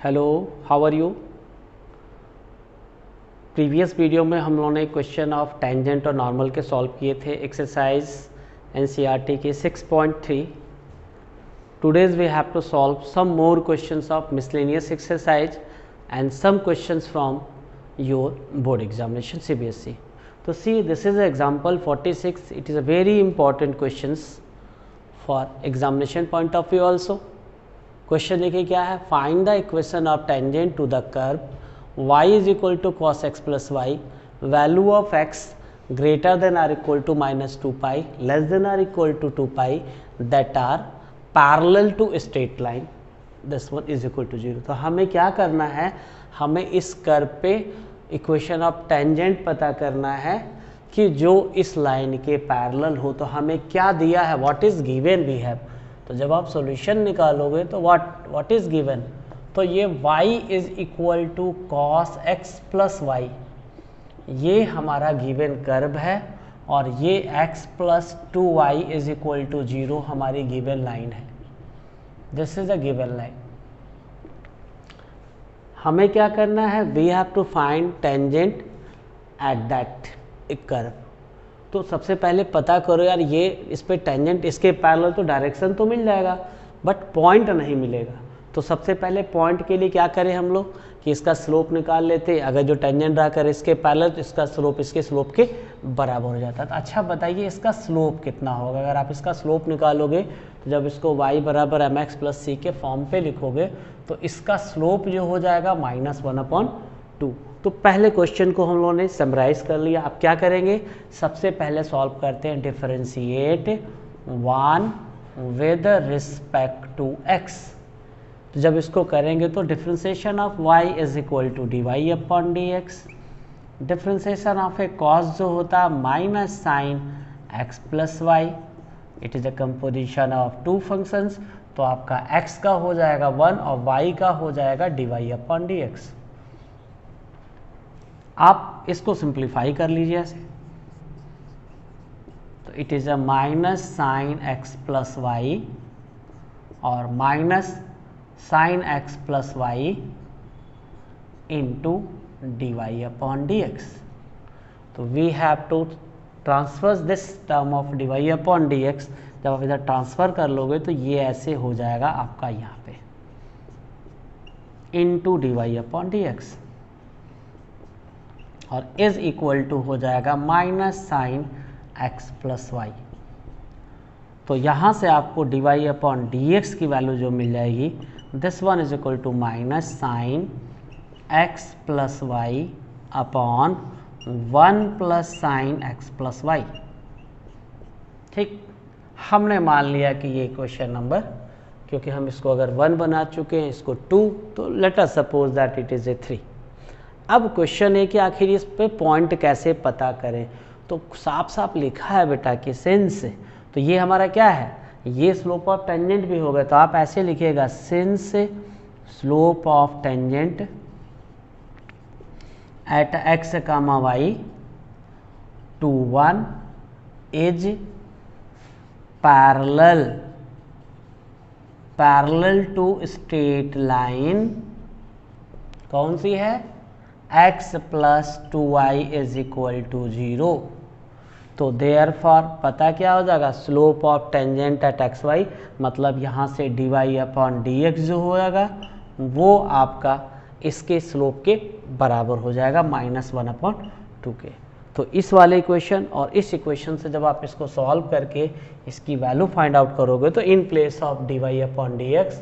Hello, how are you. Previous video में हम लोगों ने क्वेश्चन ऑफ टेंजेंट और नॉर्मल के सॉल्व किए थे, एक्सरसाइज एनसीईआरटी के 6.3। Today's we have to solve some more questions of miscellaneous exercise and some questions from your board examination CBSE. तो see, this is example 46. It is a very important questions for examination point of view also. Question देखिए क्या है, find the equation of tangent to the curve y is equal to cos x plus y, value of x greater than or equal to minus 2 pi, less than or equal to 2 pi, that are parallel to straight line, this one is equal to 0। तो हमें क्या करना है, हमें इस curve पे equation of tangent पता करना है कि जो इस लाइन के पैरेलल हो। तो हमें क्या दिया है, what is given we have. तो जब आप सॉल्यूशन निकालोगे तो व्हाट इज गिवन, तो ये y is equal to cos x plus y, ये हमारा गिवन कर्व है, और ये x plus 2y is equal to 0 हमारी गिवन लाइन है। This is a given line. हमें क्या करना है, we have to find tangent at that curve. तो सबसे पहले पता करो यार, ये इस पे टेंजेंट इसके पैरेलल, तो डायरेक्शन तो मिल जाएगा बट पॉइंट नहीं मिलेगा। तो सबसे पहले पॉइंट के लिए क्या करें हम लोग कि इसका स्लोप निकाल लेते। अगर जो टेंजेंट रहा करे इसके पैरेलल तो इसका स्लोप इसके स्लोप के बराबर हो जाता है। तो अच्छा बताइए इसका स्लोप कितना होगा। अगर आप इसका स्लोप निकालोगे तो जब इसको y बराबर mx प्लस सी के फॉर्म पे लिखोगे तो इसका स्लोप जो हो जाएगा -1/2। तो पहले क्वेश्चन को हम लोगों ने समराइज कर लिया। अब क्या करेंगे, सबसे पहले सॉल्व करते हैं differentiate 1 with respect to x। तो जब इसको करेंगे तो differentiation of y is equal to dy upon dx, differentiation of a cos जो होता है minus sine x plus y, it is a composition of two functions. तो आपका x का हो जाएगा 1 और y का हो जाएगा dy अपॉन dx। आप इसको सिंप्लीफाई कर लीजिए ऐसे, तो it is a minus sine x plus y और minus sine x plus y into d y upon d x. तो we have to transfer this term of d y upon d x. जब आप इधर transfer कर लोगे तो ये ऐसे हो जाएगा आपका यहाँ पे into d y upon d x, और इज इक्वल टू हो जाएगा minus sine x plus y. तो यहाँ से आपको d y upon d x की वैल्यू जो मिल जाएगी, this one is equal to minus sine x plus y upon 1 plus sine x plus y. ठीक, हमने मान लिया कि ये क्वेश्चन नंबर, क्योंकि हम इसको अगर 1 बना चुके हैं, इसको 2, तो late us suppose that it is ए 3। अब क्वेश्चन है कि आखिर इस पे पॉइंट कैसे पता करें। तो साफ साफ लिखा है बेटा कि सिंस, तो ये हमारा क्या है, ये स्लोप ऑफ टेंजेंट भी होगा। तो आप ऐसे लिखिएगा, since slope of tangent at x comma y to 1 is parallel to straight line. कौन सी है, x plus 2y is equal to 0। तो देयरफॉर पता क्या हो जाएगा, slope of tangent at x y, मतलब यहाँ से d y upon d x जो हो जाएगा वो आपका इसके स्लोप के बराबर हो जाएगा -1/2 के। तो इस वाले इक्वेशन और इस इक्वेशन से जब आप इसको सॉल्व करके इसकी वैल्यू फाइंड आउट करोगे तो in place of d y upon d x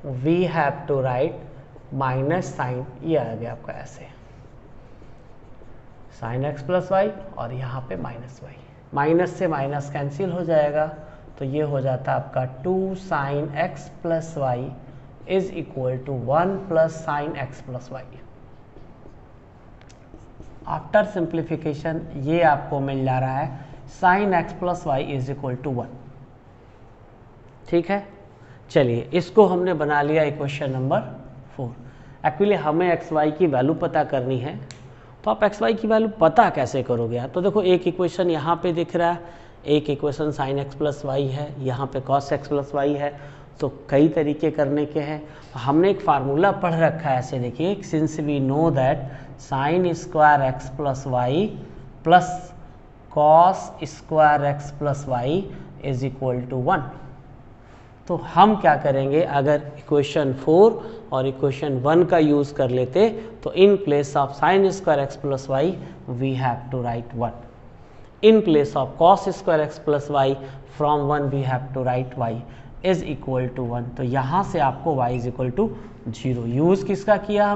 we have to write minus sine, ये आ गया आपका ऐसे साइन एक्स प्लस वाई और यहाँ पे माइनस वाई, माइनस से माइनस कैंसिल हो जाएगा। तो ये हो जाता है आपका 2 sine x plus y is equal to 1 plus sine x plus y. After simplification ये आपको मिल जा रहा है sine x plus y is equal to 1। ठीक है, चलिए इसको हमने बना लिया इक्वेशन नंबर 4। एक्चुअली हमें एक्स वाई की वैल्यू पता करनी है, तो आप एक्स वाई की वैल्यू पता कैसे करोगे यार। तो देखो एक इक्वेशन यहाँ पे दिख रहा है, एक equation sine x plus y है, यहाँ पे कॉस एक्स प्लस वाई है। तो कई तरीके करने के हैं। हमने एक फार्मूला पढ़ रखा है, ऐसे देखिए, since we know that sine square x plus y plus cos square x plus y is equal to 1। तो हम क्या करेंगे, अगर इक्वेशन 4 और इक्वेशन 1 का यूज कर लेते तो in place of sine square x plus y we have to write 1, in place of cos square x plus y from 1 we have to write y is equal to 1। तो यहाँ से आपको y is equal to 0 use किसका किया,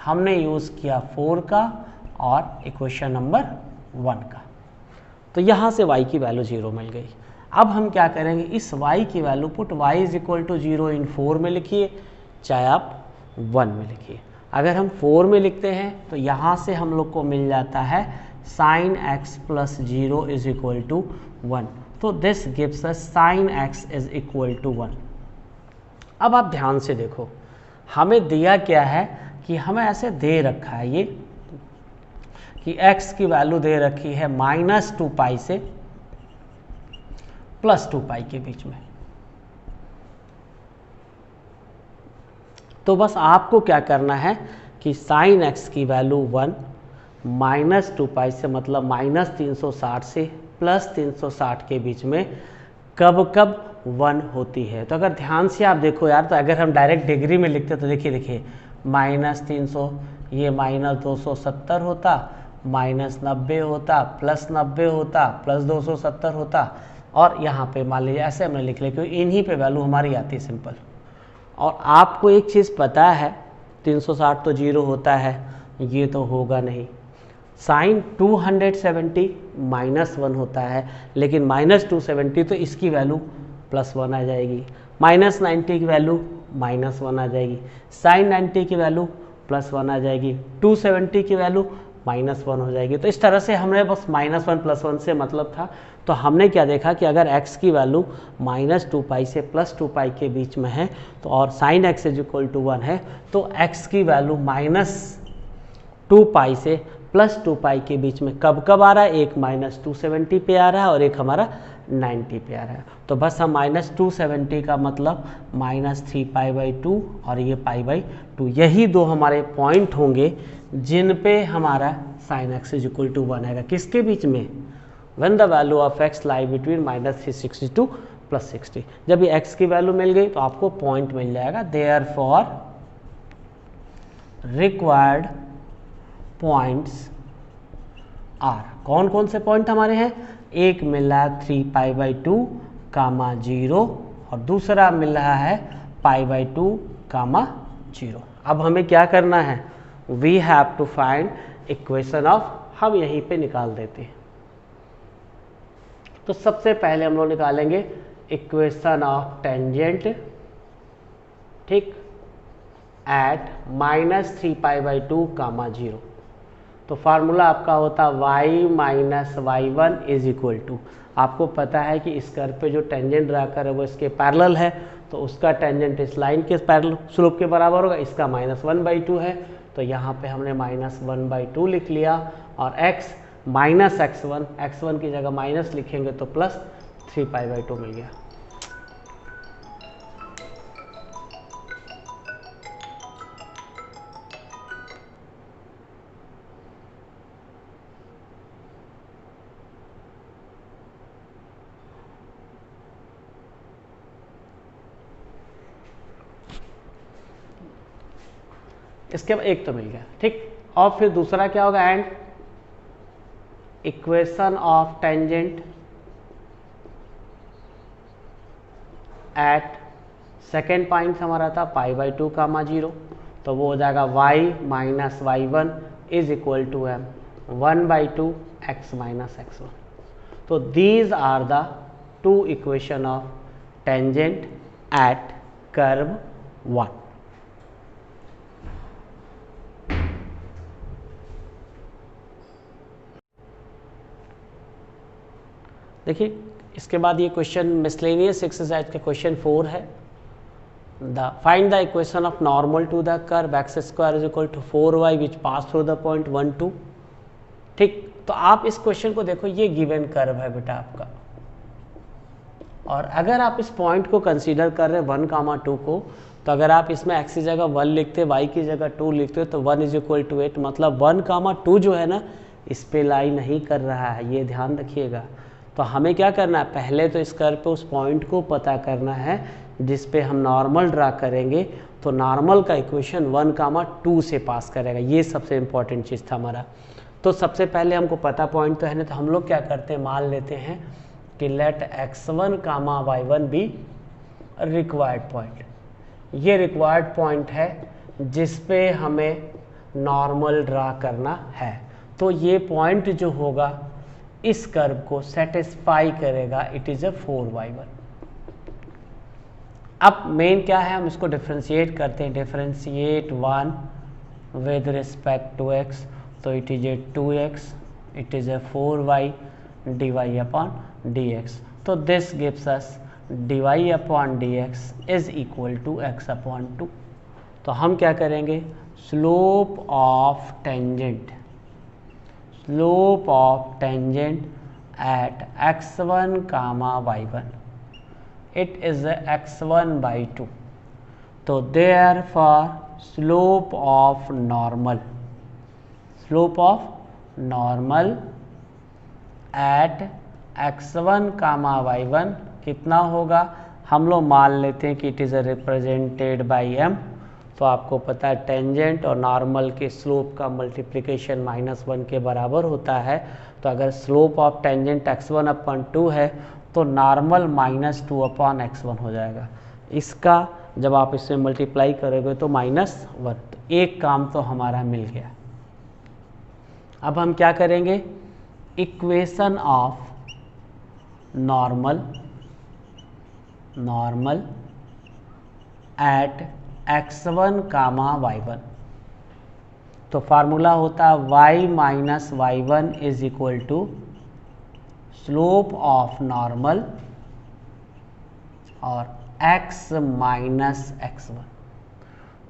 हमने use किया 4 का और इक्वेशन नंबर 1 का। तो यहाँ से y की वैल्यू 0 मिल गई। अब हम क्या करेंगे, इस y की value put y is equal to 0 in 4 में लिखिए, चाहे आप 1 में लिखिए। अगर हम 4 में लिखते हैं तो यहाँ से हम लोग को मिल जाता है sine x plus 0 is equal to 1। तो this gives us sine x is equal to 1। अब आप ध्यान से देखो, हमें दिया क्या है कि हमें ऐसे दे रखा है ये कि x की वैल्यू दे रखी है -2π से +2π के बीच में। तो बस आपको क्या करना है कि साइन x की वैल्यू 1 -2π से मतलब -360 से +360 के बीच में कब कब 1 होती है। तो अगर ध्यान से आप देखो यार, तो अगर हम डायरेक्ट डिग्री में लिखते तो देखिए -300 ये -270 होता, -90 होता, +90 होता, +270 होता, और यहाँ पे मान लीजिए ऐसे हमने लिख लिया क्योंकि इन्हीं पे वैल्यू हमारी आती है सिंपल। और आपको एक चीज़ पता है 360 तो 0 होता है, ये तो होगा नहीं। साइन 270 -1 होता है, लेकिन -270 तो इसकी वैल्यू +1 आ जाएगी, -90 की वैल्यू -1 आ जाएगी, साइन 90 की वैल्यू +1 आ जाएगी, 270 की वैल्यू -1 हो जाएगी। तो इस तरह से हमने बस -1 +1 से मतलब था। तो हमने क्या देखा कि अगर x की वैल्यू -2π से +2π के बीच में है तो और sine x is equal to 1 है, तो x की वैल्यू -2π से +2π के बीच में कब कब आ रहा है, एक -270 पे आ रहा है और एक हमारा 90 पे आ रहा है। तो बस हम -270 का मतलब -3π/2 और ये π/2, यही दो हमारे पॉइंट होंगे जिन पे हमारा sine x is equal to 1 आएगा। किसके बीच में, when the value of x lie between -360 to +60। जब ये x की वैल्यू मिल गई तो आपको पॉइंट मिल जाएगा। therefore required points are, कौन कौन से पॉइंट हमारे हैं, एक मिल रहा है 3π/2, 0 और दूसरा मिल रहा है π/2, 0। अब हमें क्या करना है, we have to find equation of, हम यहीं पे निकाल देते हैं। तो सबसे पहले हम लोग निकालेंगे इक्वेशन ऑफ टेंजेंट, ठीक, एट -3π/2, 0। तो फार्मूला आपका होता y - y1 is equal to, आपको पता है कि इस कर्व पे जो टेंजेंट ड्रा है वो इसके पैरेलल है, तो उसका टेंजेंट इस लाइन के पैरेलल स्लोप के बराबर होगा, इसका -1/2 है, तो यहाँ पे हमने -1/2 लिख लिया। और x -x1 की जगह माइनस लिखेंगे तो +3π/2 मिल गया। इसके बाद एक तो मिल गया, ठीक। और फिर दूसरा क्या होगा, and equation of tangent eight second point हमारा था π/2, 0, तो वो हो जाएगा y - y1 is equal to m 1/2 x - x1। तो these are the two equation of tangent at curve 1। देखिए इसके बाद ये क्वेश्चन मिसलेनियस एक्सरसाइज का क्वेश्चन 4 है। Find the equation of normal to the curve x square is equal to 4y which pass through the point 1, 2। ठीक, तो आप इस क्वेश्चन को देखो, ये गिवन कर्व है बेटा आपका, और अगर आप इस पॉइंट को कंसीडर कर रहे हैं 1, 2 को, तो अगर आप इसमें x की जगह 1 लिखते, y की जगह 2 लिखते हो तो 1 = 8, मतलब 1, 2 जो है ना इस पे लाई नहीं कर रहा है, ये ध्यान रखिएगा। तो हमें क्या करना है, पहले तो इस कर्व पे उस पॉइंट को पता करना है जिस पे हम नॉर्मल ड्रा करेंगे। तो नॉर्मल का इक्वेशन 1, 2 से पास करेगा, ये सबसे इम्पॉर्टेंट चीज़ था हमारा। तो सबसे पहले हमको पता पॉइंट तो है ना, तो हम लोग क्या करते हैं, मान लेते हैं कि let x1, y1 be required point. ये रिक्वायर्ड पॉइंट है जिस पे हमें नॉर्मल ड्रा करना है। तो ये पॉइंट जो होगा इस कर्व को सेटिस्फाई करेगा, इट इज़ 4y1। अब मेन क्या है, हम इसको डिफ्रेंशिएट करते हैं, differentiate 1 with respect to x, तो it is 2x, it is 4y dy/dx। तो this gives us dy/dx is equal to x/2। तो हम क्या करेंगे, slope of tangent at x1, y1, it is x1/2। तो therefore slope of normal at x1, y1 कितना होगा, हम लोग मान लेते हैं कि it is represented by m। तो आपको पता है टेंजेंट और नॉर्मल के स्लोप का मल्टीप्लिकेशन -1 के बराबर होता है। तो अगर स्लोप ऑफ टेंजेंट x1/2 है तो नॉर्मल -2/x1 हो जाएगा। इसका जब आप इससे मल्टीप्लाई करोगे तो -1। तो एक काम तो हमारा मिल गया। अब हम क्या करेंगे, equation of normal at x1, y1। तो फार्मूला होता है y - y1 is equal to slope of normal और x - x1।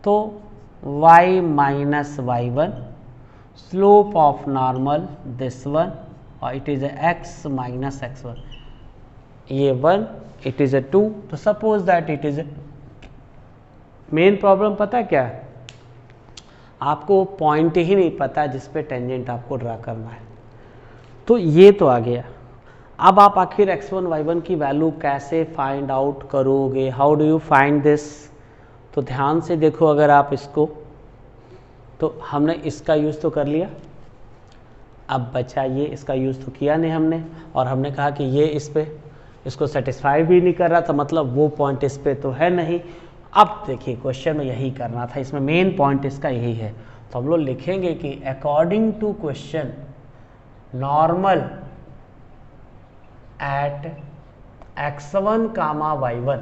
तो y - y1 slope of normal this one, और इट इज x - x1, ये 1, इट इज 2। तो suppose that it is, main problem पता है क्या है, आपको पॉइंट ही नहीं पता जिस पे टेंजेंट आपको ड्रा करना है। तो ये तो आ गया। अब आप आखिर x1, y1 की वैल्यू कैसे फाइंड आउट करोगे, how do you find this. तो ध्यान से देखो, अगर आप इसको, तो हमने इसका यूज़ तो कर लिया, अब बचा ये, इसका यूज़ तो किया नहीं हमने, और हमने कहा कि ये इस पे इसको सेटिस्फाई भी नहीं कर रहा था, मतलब वो पॉइंट इस पे तो है नहीं। अब देखिए क्वेश्चन में यही करना था, इसमें मेन पॉइंट इसका यही है। तो हम लोग लिखेंगे कि according to question normal at x1, y1,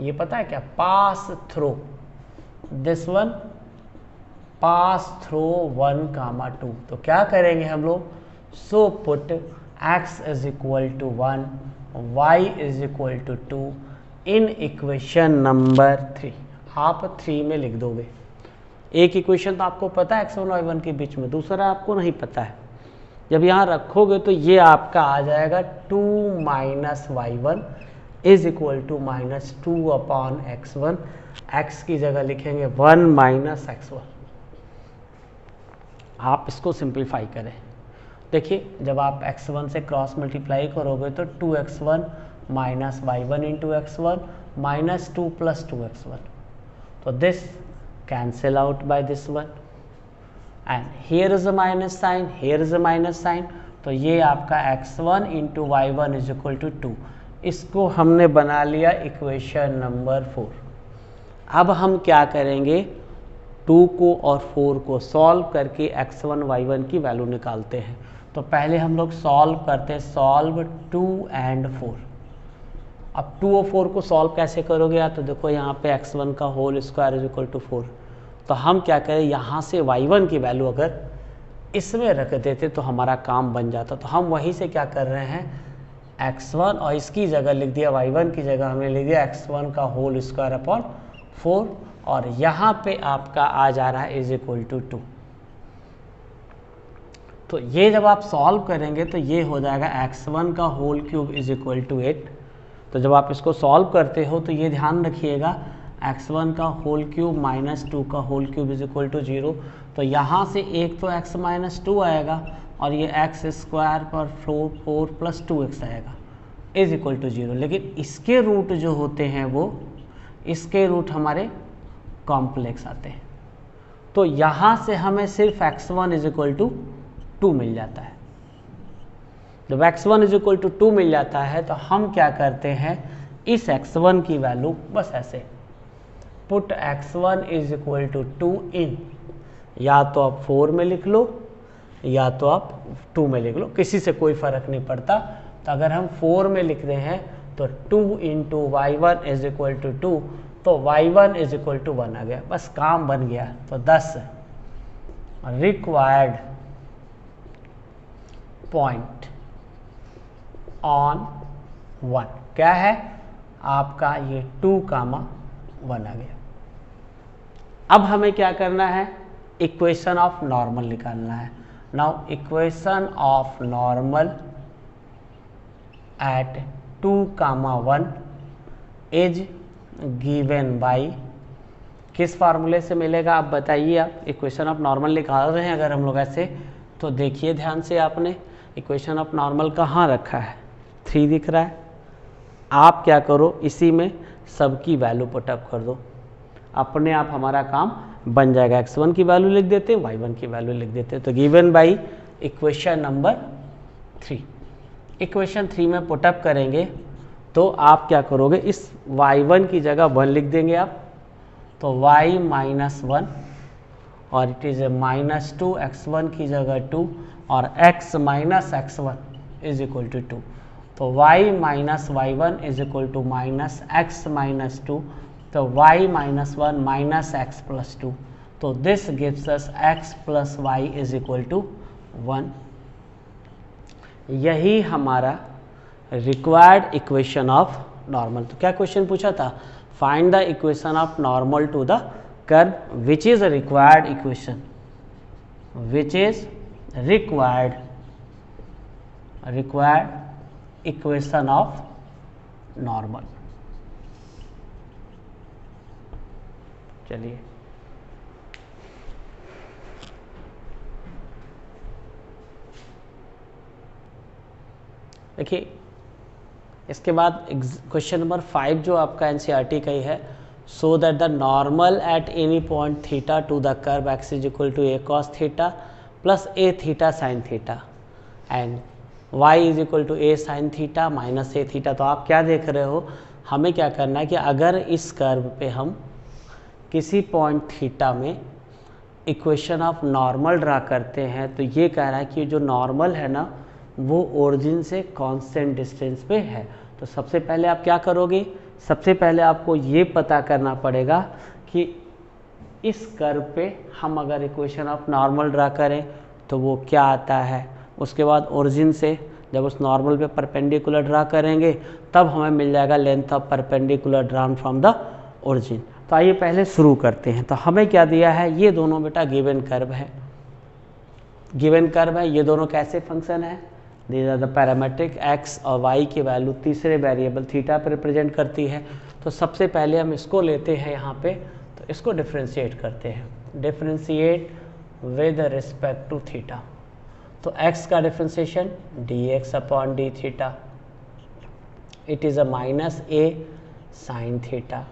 ये पता है क्या, pass through this one, pass through 1, 2। तो क्या करेंगे हम लोग, so put x is equal to 1, y is equal to 2 in equation number 3। आप 3 में लिख दोगे। एक इक्वेशन तो आपको पता है x1 y1 के बीच में, दूसरा आपको नहीं पता है। जब यहाँ रखोगे तो ये आपका आ जाएगा 2 - y1 is equal to -2/x1। x की जगह लिखेंगे 1 - x1। आप इसको सिंप्लीफाई करें, देखिए जब आप x1 से क्रॉस मल्टीप्लाई करोगे तो 2x1 - y1 into x1 -2 + 2x1। तो this cancel out by this one and here is a minus sign, here is a minus sign। तो ये आपका x1 into y1 is equal to 2। इसको हमने बना लिया इक्वेशन नंबर 4। अब हम क्या करेंगे, 2 को और 4 को सॉल्व करके x1 y1 की वैल्यू निकालते हैं। तो पहले हम लोग सॉल्व करते हैं, सॉल्व 2 and 4। अब 2 और 4 को सॉल्व कैसे करोगे, तो देखो यहाँ पे x1 का whole square is equal to 4। तो हम क्या करें, यहाँ से y1 की वैल्यू अगर इसमें रख देते तो हमारा काम बन जाता। तो हम वहीं से क्या कर रहे हैं, x1 और इसकी जगह लिख दिया, y1 की जगह हमने लिख दिया x1 का होल स्क्वायर अपॉन 4, और यहाँ पे आपका आ जा रहा है इज इक्वल टू 2। तो ये जब आप सॉल्व करेंगे तो ये हो जाएगा x1 का whole cube is equal to 8, तो जब आप इसको सॉल्व करते हो तो ये ध्यान रखिएगा x1 का होल क्यूब माइनस 2 का whole cube is equal to 0। तो यहाँ से एक तो x माइनस 2 आएगा और ये x स्क्वायर पर 4 प्लस 2x आएगा इज इक्वल टू 0। लेकिन इसके रूट जो होते हैं वो इसके रूट हमारे कॉम्प्लेक्स आते हैं। तो यहाँ से हमें सिर्फ x1 इज इक्वल टू 2 मिल जाता है। जब x1 इज इक्वल टू 2 मिल जाता है तो हम क्या करते हैं, इस x1 की वैल्यू बस ऐसे put x1 is equal to 2 in, या तो आप 4 में लिख लो या तो आप 2 में लिख लो, किसी से कोई फर्क नहीं पड़ता। तो अगर हम 4 में लिख रहे हैं तो 2 into y1 is equal to 2, तो y1 इज इक्वल टू 1 आ गया, बस काम बन गया। तो 10 रिक्वायर्ड पॉइंट ऑन 1 क्या है आपका, ये 2, 1 आ गया। अब हमें क्या करना है, इक्वेशन ऑफ नॉर्मल निकालना है। Now equation of normal eight 2, 1 is given by, किस फार्मूले से मिलेगा आप बताइए। आप इक्वेशन ऑफ नॉर्मल निकाल रहे हैं अगर हम लोग ऐसे, तो देखिए ध्यान से, आपने इक्वेशन ऑफ नॉर्मल कहाँ रखा है, 3 दिख रहा है। आप क्या करो, इसी में सबकी वैल्यू पुटअप कर दो, अपने आप हमारा काम बन जाएगा। x1 की वैल्यू लिख देते हैं, y1 की वैल्यू लिख देते हैं। तो given by equation number 3, equation 3 में पुटअप करेंगे तो आप क्या करोगे, इस y1 की जगह 1 लिख देंगे आप, तो y माइनस 1 और इट इज़ माइनस 2, x1 की जगह 2 और x minus x1 is equal to 2। तो y minus y1 is equal to minus x minus 2, तो y minus 1 minus x plus 2, तो this gives us x plus y is equal to 1। यही हमारा required equation of normal. तो क्या question पूछा था, find the equation of normal to the curve which is a required equation, which is required equation of normal. चलिए देखिए, इसके बाद क्वेश्चन नंबर 5 जो आपका एनसीईआरटी का ही है, so that the normal at any point theta to the curve x is equal to a cos theta plus a theta sine theta and y is equal to a sine theta minus a theta. तो आप क्या देख रहे हो, हमें क्या करना है कि अगर इस कर्व पे हम किसी पॉइंट थीटा में इक्वेशन ऑफ नॉर्मल ड्रा करते हैं, तो ये कह रहा है कि जो नॉर्मल है ना वो ओरिजिन से कांस्टेंट डिस्टेंस पे है। तो सबसे पहले आप क्या करोगे, सबसे पहले आपको ये पता करना पड़ेगा कि इस कर्व पे हम अगर इक्वेशन ऑफ नॉर्मल ड्रा करें तो वो क्या आता है। उसके बाद ओरिजिन से जब उस नॉर्मल पे परपेंडिकुलर ड्रा करेंगे तब हमें मिल जाएगा length of perpendicular drown from the origin. तो आइए पहले शुरू करते हैं। तो हमें क्या दिया है, ये दोनों बेटा गिवन कर्व है, गिवन कर्व है। ये दोनों कैसे फंक्शन है, these are the parametric x और y की वैल्यू तीसरे वेरिएबल थीटा पर रिप्रेजेंट करती है। तो सबसे पहले हम इसको लेते हैं यहाँ पे, तो इसको डिफ्रेंशिएट करते हैं, differentiate with respect to theta. तो x का differentiation dx upon d theta, it is a minus a sine theta,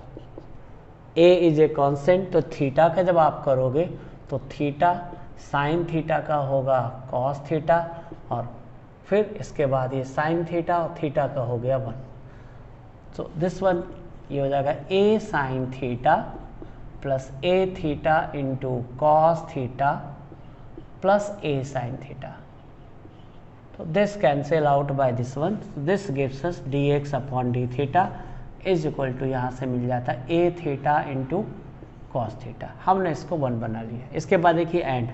a is a constant. तो थीटा का जब आप करोगे तो थीटा साइन थीटा का होगा कॉस थीटा, और फिर इसके बाद ये साइन थीटा और थीटा का हो गया 1। तो दिस वन ये हो जाएगा a sine theta plus a theta into cos theta plus a sine theta. तो this cancel out by this one, this gives us dx upon d theta is equal to, यहाँ से मिल जाता है a theta into cos theta. हमने इसको 1 बना लिया। इसके बाद देखिए एंड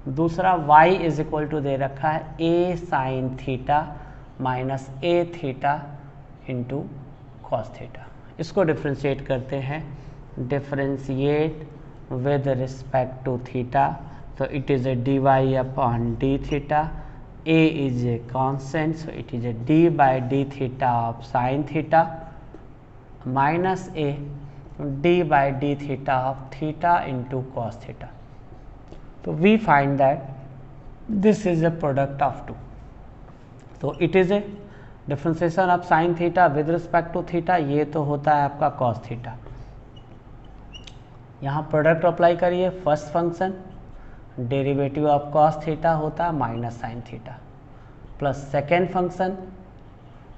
दूसरा y इज इक्वल टू दे रखा है a sine theta minus a theta into cos theta. इसको डिफ्रेंशिएट करते हैं, differentiate with respect to theta, तो इट इज़ ए dy अपॉन d theta a is a constant, so it is a d by d theta of sin theta minus a d by d theta of theta into cos theta. So we find that this is a product of two. So it is a differentiation of sine theta with respect to theta, ये तो होता है आपका cos theta. यहाँ product apply करिए, first function derivative of cos theta होता है minus sine theta, plus second function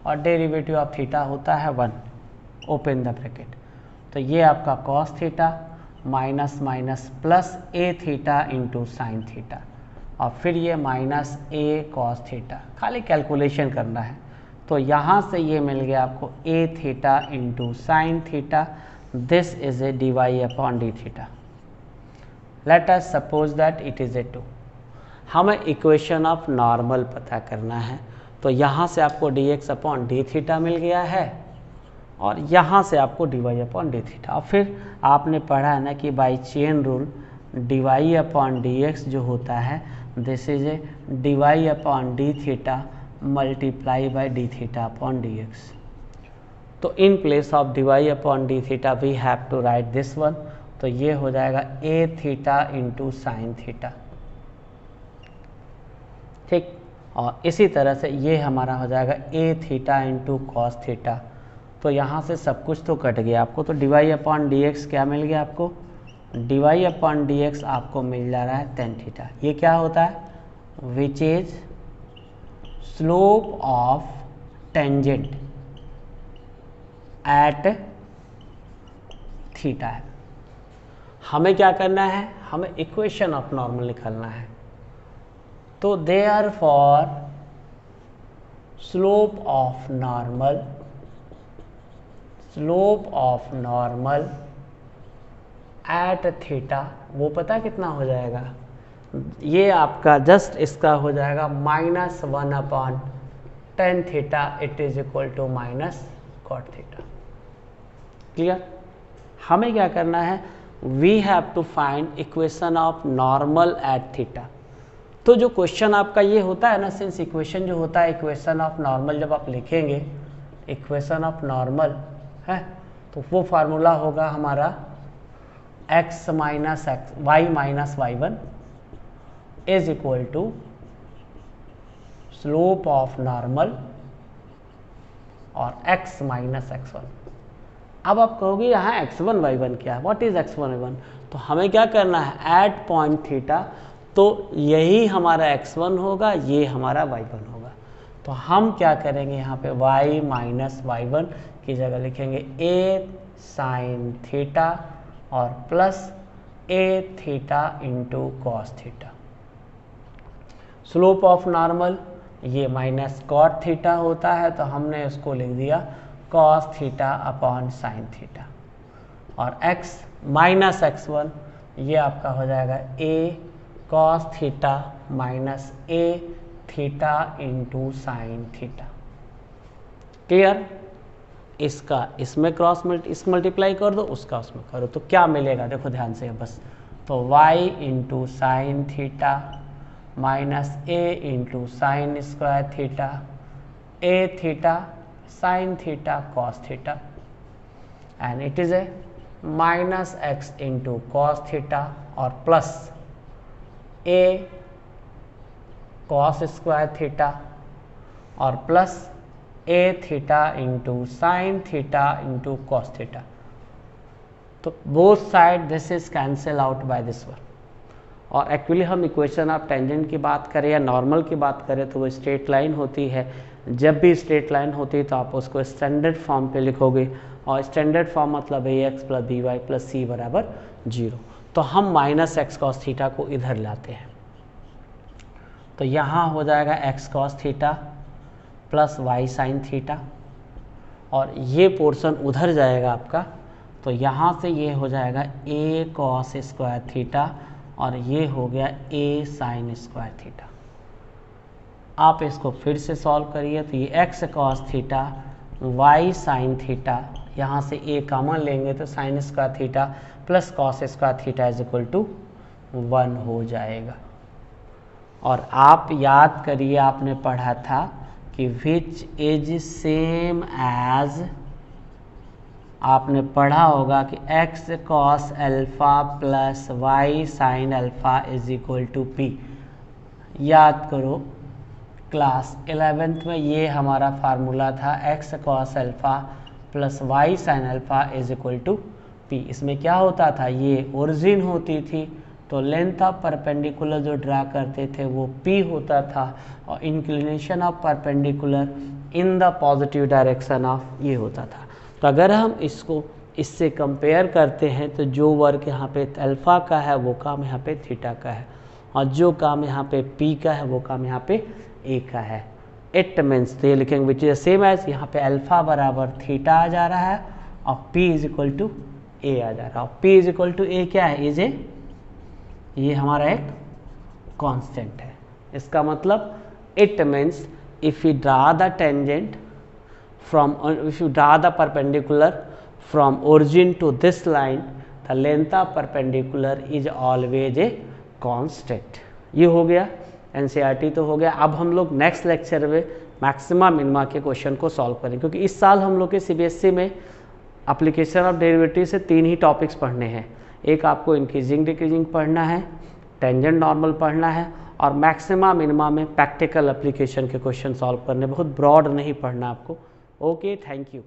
और डेरिवेटिव ऑफ थीटा होता है 1, ओपन द ब्रैकेट. तो ये आपका cos theta minus minus plus a theta into sine theta, और फिर ये माइनस ए कॉस थीटा. खाली कैलकुलेशन करना है. तो यहाँ से ये मिल गया आपको a theta into sine theta. This is a d y upon d theta. Let us suppose that it is a 2. हमें इक्वेशन ऑफ नॉर्मल पता करना है. तो यहाँ से आपको d x upon d theta मिल गया है, और यहाँ से आपको d y upon d theta. और फिर आपने पढ़ा है ना कि by chain rule d y upon d x जो होता है, this is a d y upon d theta multiply by d theta upon d x. तो in place of d y upon d theta we have to write this one. तो ये हो जाएगा ए theta into sine theta. ठीक, और इसी तरह से ये हमारा हो जाएगा ए थीटा इंटू कॉस थीटा. तो यहाँ से सब कुछ तो कट गया आपको. तो d y upon d x क्या मिल गया आपको? D y upon d x आपको मिल जा रहा है टेन थीटा. ये क्या होता है? Which is slope of tangent at theta है. हमें क्या करना है? हमें इक्वेशन ऑफ नॉर्मल निकालना है. तो therefore slope of normal at theta, वो पता कितना हो जाएगा? ये आपका जस्ट इसका हो जाएगा minus 1 upon tan theta. It is equal to minus cot theta. Clear? हमें क्या करना है? We have to find equation of normal at theta. तो जो क्वेश्चन आपका ये होता है ना, सिंस इक्वेशन जो होता है इक्वेशन ऑफ नॉर्मल, जब आप लिखेंगे इक्वेशन ऑफ नॉर्मल है तो वो फार्मूला होगा हमारा x minus x y minus y one is equal to slope of normal और x माइनस x1. अब आप कहोगे यहाँ x1 y1 क्या है? What is x1 y1? तो हमें क्या करना है? At point theta. तो यही हमारा x1 होगा, ये हमारा y1 होगा. तो हम क्या करेंगे? यहाँ पे y माइनस y1 की जगह लिखेंगे a साइन थीटा और plus a theta into cos theta. Slope of normal ये माइनस कॉट थीटा होता है, तो हमने इसको लिख दिया cos theta upon sine theta. और x माइनस x1 ये आपका हो जाएगा a cos theta minus a theta into sine theta. Clear? इसका इसमें क्रॉस इस मल्टीप्लाई कर दो, उसका उसमें करो, तो क्या मिलेगा? देखो ध्यान से बस. तो y into sine theta minus a into sine square theta, a theta sine theta cos theta, and it is a minus x into cos theta और plus a cos square theta और plus a theta into sine theta into cos theta. तो both side this is cancel out by this one. और actually हम equation of tangent की बात करें या normal की बात करें तो वो स्ट्रेट लाइन होती है. जब भी स्ट्रेट लाइन होती है तो आप उसको स्टैंडर्ड फॉर्म पे लिखोगे, और स्टैंडर्ड फॉर्म मतलब a x plus b y plus c बराबर 0. तो हम माइनस एक्स कॉस थीटा को इधर लाते हैं. तो यहाँ हो जाएगा x cos theta plus y sine theta, और ये पोर्शन उधर जाएगा आपका. तो यहाँ से ये हो जाएगा a कॉस स्क्वायर थीटा और ये हो गया a साइन स्क्वायर थीटा. आप इसको फिर से सॉल्व करिए. तो ये x cos theta y sine theta, यहाँ से a कॉमन लेंगे तो sine square theta plus cos square theta is equal to 1 हो जाएगा. और आप याद करिए आपने पढ़ा था कि विच इज सेम एज, आपने पढ़ा होगा कि x cos alpha plus y sine alpha is equal to p. याद करो क्लास 11th में ये हमारा फार्मूला था, x cos alpha plus y sine alpha is equal to p. इसमें क्या होता था, ये ओरिजिन होती थी तो लेंथ ऑफ परपेंडिकुलर जो ड्रा करते थे वो p होता था, और inclination of perpendicular in the positive direction of ये होता था। तो अगर हम इसको इससे कंपेयर करते हैं तो जो वर्क यहाँ पे अल्फ़ा का है वो काम यहाँ पे थीटा का है, और जो काम यहाँ पे p का है वो काम यहाँ पे a का है। इट मीन्स तो ये लिखेंगे विच इज सेम एज, यहाँ पे अल्फ़ा बराबर थीटा आ जा रहा है और p is equal to a आ जा रहा है। और p is equal to a क्या है, इज ए, ये हमारा एक कांस्टेंट है। इसका मतलब it means if you draw the tangent from if you draw the perpendicular from origin to this line, the length of perpendicular is always a constant। ये हो गया NCERT तो हो गया। अब हम लोग नेक्स्ट लेक्चर में मैक्सिमा मिनिमा के क्वेश्चन को सॉल्व करें, क्योंकि इस साल हम लोग के CBSE में एप्लीकेशन ऑफ डेरिवेटिव से 3 ही टॉपिक्स पढ़ने हैं। एक आपको इंक्रीजिंग डिक्रीजिंग पढ़ना है, टेंजेंट नॉर्मल पढ़ना है, और मैक्सिमा मिनिमा में प्रैक्टिकल एप्लीकेशन के क्वेश्चन सॉल्व करने, बहुत ब्रॉड नहीं पढ़ना आपको। Okay, thank you.